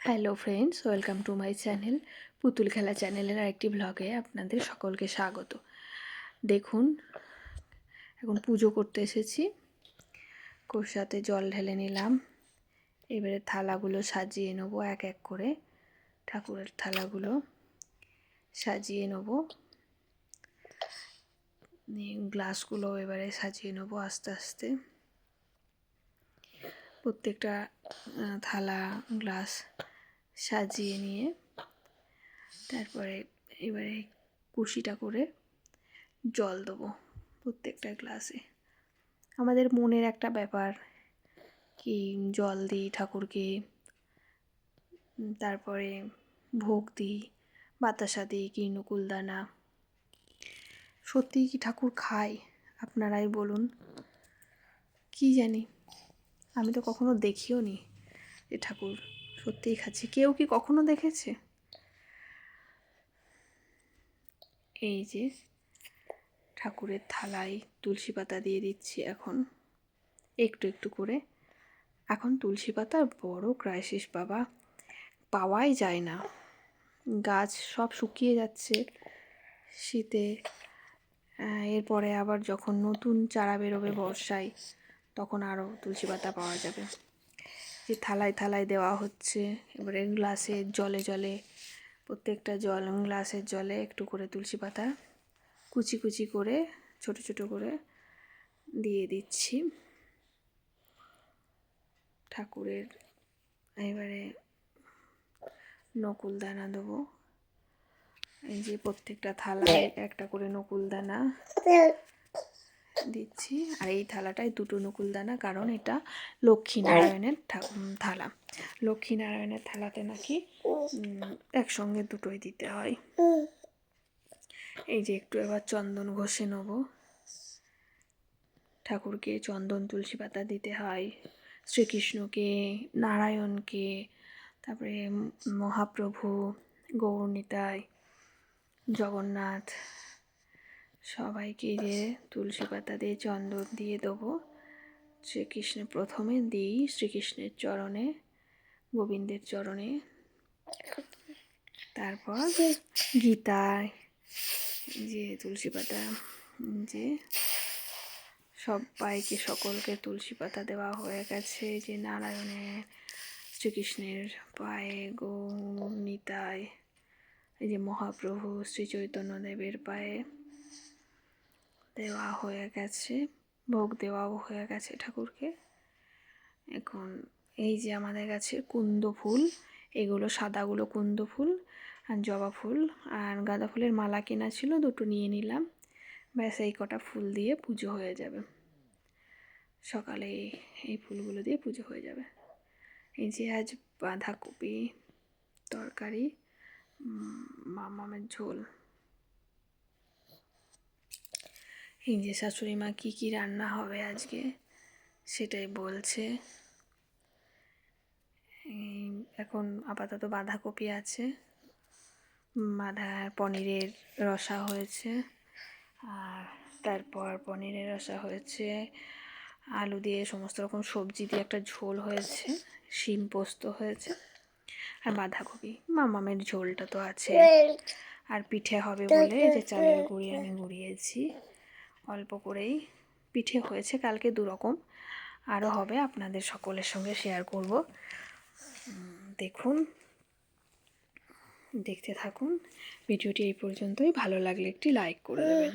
Hello friends, welcome to my channel. পুতুল খেলা চ্যানেলের আরেকটি ব্লগে আপনাদের সকলকে স্বাগত। দেখুন, এখন পুজো করতে এসেছি। কলসাতে জল ঢেলে নিলাম। এবারে থালাগুলো সাজিয়ে নেবো এক এক করে। ঠাকুরের থালাগুলো সাজিয়ে নেবো। গ্লাসগুলো এবারে সাজিয়ে নেবো আস্তে আস্তে। প্রত্যেকটা থালা গ্লাস সাজিয়ে নিয়ে তারপরে এবারে কুশিটা করে জল দেবো প্রত্যেকটা গ্লাসে। আমাদের মনের একটা ব্যাপার কি জল দিই ঠাকুরকে, তারপরে ভোগ দিই, বাতাসা দিই কি নকুলদানা। সত্যিই কি ঠাকুর খায়? আপনারাই বলুন। কি জানি, আমি তো কখনো দেখিও নি যে ঠাকুর সত্যিই খাচ্ছে। কেউ কি কখনো দেখেছে? এই যে ঠাকুরের থালায় তুলসী পাতা দিয়ে দিচ্ছি এখন একটু একটু করে। এখন তুলসী পাতার বড় ক্রাইসিস বাবা, পাওয়াই যায় না। গাছ সব শুকিয়ে যাচ্ছে শীতে। এরপরে আবার যখন নতুন চারা বেরোবে বর্ষায়, তখন আরও তুলসী পাতা পাওয়া যাবে। যে থালায় থালায় দেওয়া হচ্ছে, এবারে গ্লাসে জলে জলে প্রত্যেকটা গ্লাসের জলে একটু করে তুলসী পাতা কুচি কুচি করে ছোট ছোট করে দিয়ে দিচ্ছি ঠাকুরের। এবারে নকুলদানা দেবো। এই যে প্রত্যেকটা থালায় একটা করে নকুলদানা দিচ্ছি। আর এই থালাটায় দুটো নকুলদানা, কারণ এটা লক্ষ্মীনারায়ণের থালা। লক্ষ্মীনারায়ণের থালাতে নাকি একসঙ্গে দুটোই দিতে হয়। এই যে একটু এবার চন্দন ঘষে নেব। ঠাকুরকে চন্দন তুলসী পাতা দিতে হয়, শ্রীকৃষ্ণকে, নারায়ণকে, তারপরে মহাপ্রভু, গৌরনিতাই, জগন্নাথ, সবাইকে যে তুলসী পাতা দিয়ে চন্দন দিয়ে দেবো। শ্রীকৃষ্ণের প্রথমে দিই শ্রীকৃষ্ণের চরণে, গোবিন্দের চরণে, তারপর গীতায় যে তুলসী পাতা, যে সবাইকে সকলকে তুলসী পাতা দেওয়া হয়ে গেছে। যে নারায়ণের, শ্রীকৃষ্ণের পায়ে, গৌরনিতাই, এই যে মহাপ্রভু শ্রী চৈতন্যদেবের পায়ে দেওয়া হয়ে গেছে, ভোগ দেওয়াও হয়ে গেছে ঠাকুরকে। এখন এই যে আমাদের কাছে কুন্দ ফুল, এগুলো সাদাগুলো কুন্দ ফুল, আর জবা ফুল আর গাঁদা ফুলের মালা কেনা ছিল, দুটো নিয়ে নিলাম। ব্যাস এই কটা ফুল দিয়ে পুজো হয়ে যাবে। সকালে এই ফুলগুলো দিয়ে পুজো হয়ে যাবে। এই যে আজ বাঁধাকপি তরকারি, মামামের ঝোল। এই যে শাশুড়ি মা কী কী রান্না হবে আজকে সেটাই বলছে। এখন আপাতত বাঁধাকপি আছে, পনিরের রসা হয়েছে, আর তারপর পনিরের রসা হয়েছে, আলু দিয়ে সমস্ত রকম সবজি দিয়ে একটা ঝোল হয়েছে, শিম পোস্ত হয়েছে, আর বাঁধাকপি। মামামের ঝোলটা তো আছে। আর পিঠে হবে বলে যে চালের গুঁড়ি আমি গুঁড়িয়েছি অল্প করেই। পিঠে হয়েছে কালকে 2 রকম, আরও হবে, আপনাদের সকলের সঙ্গে শেয়ার করব। দেখুন, দেখতে থাকুন ভিডিওটি। এই পর্যন্তই। ভালো লাগলে একটি লাইক করে দেবেন।